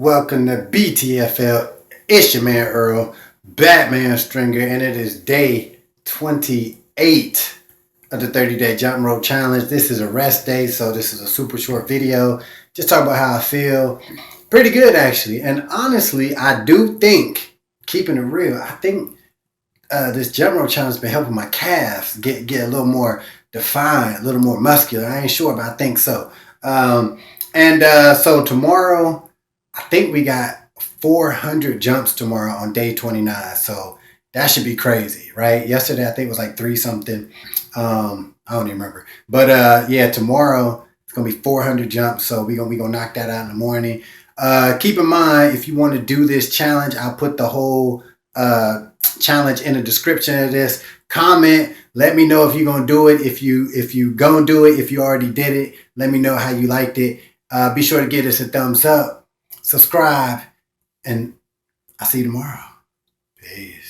welcome to BTFL. It's your man Earl, Batman Stringer, and it is day 28 of the 30-day jump rope challenge. This is a rest day, so this is a super short video. Just talk about how I feel. Pretty good, actually. And honestly, I do think, keeping it real, I think this jump rope challenge has been helping my calves get a little more defined, a little more muscular. I ain't sure, but I think so. So tomorrow, I think we got 400 jumps tomorrow on day 29. So that should be crazy, right? Yesterday, I think it was like 3 something. I don't even remember. But yeah, tomorrow it's going to be 400 jumps. So we're gonna knock that out in the morning. Keep in mind, if you want to do this challenge, I'll put the whole challenge in the description of this. Comment, let me know if you're gonna do it. If you gonna do it, if you already did it, let me know how you liked it. Be sure to give us a thumbs up, subscribe, and I'll see you tomorrow. Peace.